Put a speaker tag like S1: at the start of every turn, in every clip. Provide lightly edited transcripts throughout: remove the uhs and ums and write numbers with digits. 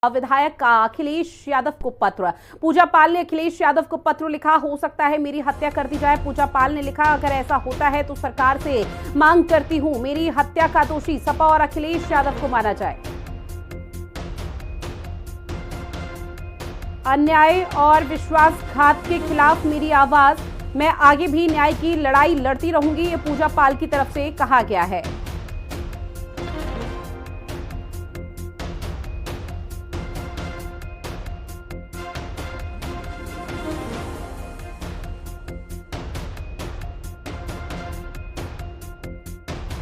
S1: विधायक अखिलेश यादव को पत्र। पूजा पाल ने अखिलेश यादव को पत्र लिखा। हो सकता है मेरी हत्या कर दी जाए। पूजा पाल ने लिखा, अगर ऐसा होता है तो सरकार से मांग करती हूं मेरी हत्या का दोषी सपा और अखिलेश यादव को माना जाए। अन्याय और विश्वासघात के खिलाफ मेरी आवाज, मैं आगे भी न्याय की लड़ाई लड़ती रहूंगी, ये पूजा पाल की तरफ से कहा गया है।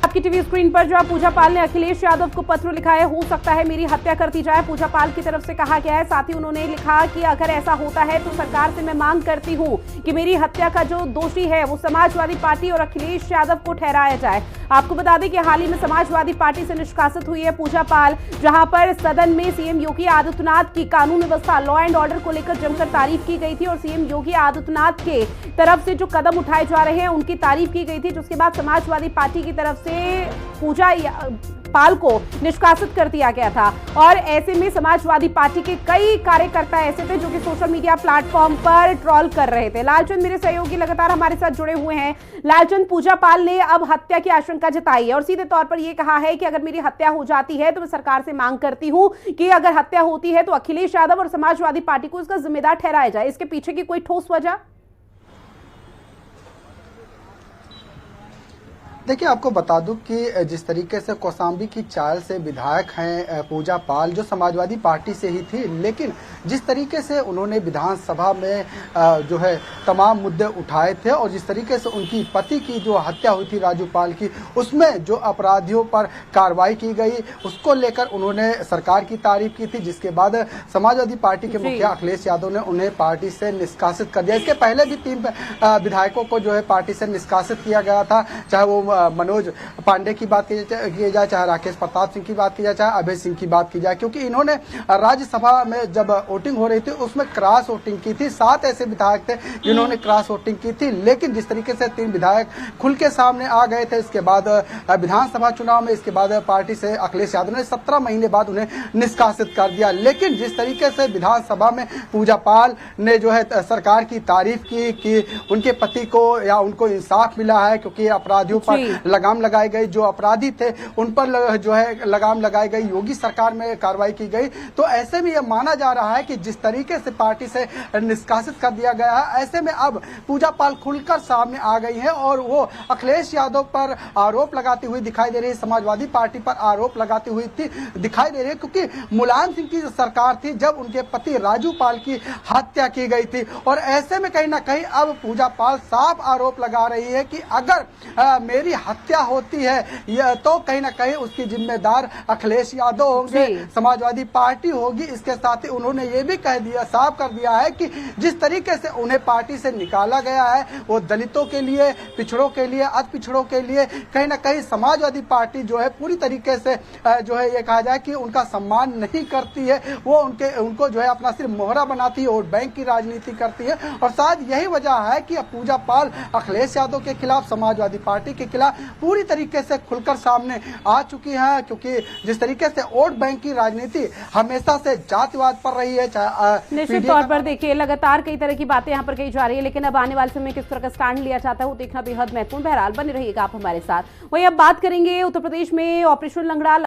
S1: आपकी टीवी स्क्रीन पर जो है पूजा पाल ने अखिलेश यादव को पत्र लिखा है। हो सकता है मेरी हत्या कर दी जाए, पूजा पाल की तरफ से कहा गया है। साथ ही उन्होंने लिखा कि अगर ऐसा होता है तो सरकार से मैं मांग करती हूं कि मेरी हत्या का जो दोषी है वो समाजवादी पार्टी और अखिलेश यादव को ठहराया जाए। आपको बता दें कि हाल ही में समाजवादी पार्टी से निष्कासित हुई है पूजा पाल, जहां पर सदन में सीएम योगी आदित्यनाथ की कानून व्यवस्था, लॉ एंड ऑर्डर को लेकर जमकर तारीफ की गई थी और सीएम योगी आदित्यनाथ के तरफ से जो कदम उठाए जा रहे हैं उनकी तारीफ की गई थी, जिसके बाद समाजवादी पार्टी की तरफ से पूजा पाल को निष्कासित कर दिया गया था। और ऐसे में समाजवादी पार्टी के कई कार्यकर्ता ऐसे थे जो कि सोशल मीडिया प्लेटफॉर्म पर ट्रोल कर रहे थे। लालचंद मेरे सहयोगी लगातार हमारे साथ जुड़े हुए हैं। लालचंद, पूजा पाल ने अब हत्या की आशंका जताई है और सीधे तौर पर यह कहा है कि अगर मेरी हत्या हो जाती है तो मैं सरकार से मांग करती हूं कि अगर हत्या होती है तो अखिलेश यादव और समाजवादी पार्टी को इसका जिम्मेदार ठहराया जाए। इसके पीछे की कोई ठोस वजह?
S2: देखिए, आपको बता दूं कि जिस तरीके से कौशाम्बी की चाल से विधायक हैं पूजा पाल, जो समाजवादी पार्टी से ही थी, लेकिन जिस तरीके से उन्होंने विधानसभा में जो है तमाम मुद्दे उठाए थे और जिस तरीके से उनकी पति की जो हत्या हुई थी राजू पाल की, उसमें जो अपराधियों पर कार्रवाई की गई उसको लेकर उन्होंने सरकार की तारीफ की थी, जिसके बाद समाजवादी पार्टी के मुखिया अखिलेश यादव ने उन्हें पार्टी से निष्कासित कर दिया। इसके पहले भी 3 विधायकों को जो है पार्टी से निष्कासित किया गया था, चाहे वो मनोज पांडे की बात की जाए, चाहे राकेश प्रताप सिंह की बात की जाए, चाहे अभय सिंह की बात की जाए, क्योंकि इन्होंने राज्यसभा में जब वोटिंग हो रही थी उसमें क्रॉस वोटिंग की थी। 7 ऐसे विधायक थे जिन्होंने क्रॉस वोटिंग की थी, लेकिन जिस तरीके से 3 विधायक खुल के सामने आ गए थे इसके बाद विधानसभा चुनाव में, इसके बाद पार्टी से अखिलेश यादव ने 17 महीने बाद उन्हें निष्कासित कर दिया। लेकिन जिस तरीके से विधानसभा में पूजा पाल ने जो है सरकार की तारीफ की कि उनके पति को या उनको इंसाफ मिला है, क्योंकि अपराधियों पर लगाम लगाई गई, जो अपराधी थे उन पर जो है लगाम लगाई गई, योगी सरकार में कार्रवाई की गई। तो ऐसे में यह माना जा रहा है कि जिस तरीके से पार्टी से निष्कासित कर दिया गया है, ऐसे में अब पूजा पाल खुलकर सामने आ गई है और वो अखिलेश यादव पर आरोप लगाती हुई दिखाई दे रही है, समाजवादी पार्टी पर आरोप लगाती हुई दिखाई दे रही है, क्योंकि मुलायम सिंह की सरकार थी जब उनके पति राजू पाल की हत्या की गई थी। और ऐसे में कहीं ना कहीं अब पूजा पाल साफ आरोप लगा रही है कि अगर मेरी हत्या होती है तो कहीं ना कहीं उसकी जिम्मेदार अखिलेश यादव होंगे, समाजवादी पार्टी होगी। इसके साथ ही उन्होंने ये भी कह दिया, साफ कर दिया है कि जिस तरीके से उन्हें पार्टी से निकाला गया है वो दलितों के लिए, पिछड़ों के लिए, अति पिछड़ों के लिए, कहीं ना कहीं समाजवादी पार्टी जो है पूरी तरीके से जो है ये कहा जाए कि उनका सम्मान नहीं करती है, वो उनको जो है अपना सिर्फ मोहरा बनाती है और बैंक की राजनीति करती है। और शायद यही वजह है कि पूजा पाल अखिलेश यादव के खिलाफ, समाजवादी पार्टी के खिलाफ पूरी तरीके से खुलकर सामने आ चुकी है, क्योंकि जिस तरीके से वोट बैंक की राजनीति हमेशा से जातिवाद पर रही है।
S1: निश्चित तौर पर देखिए लगातार कई तरह की बातें यहाँ पर कही जा रही है, लेकिन अब आने वाले समय में किस तरह का स्टैंड लिया जाता है वो देखना बेहद महत्वपूर्ण। बहरहाल बने रहिएगा आप हमारे साथ। वही अब बात करेंगे उत्तर प्रदेश में ऑपरेशन लंगड़ा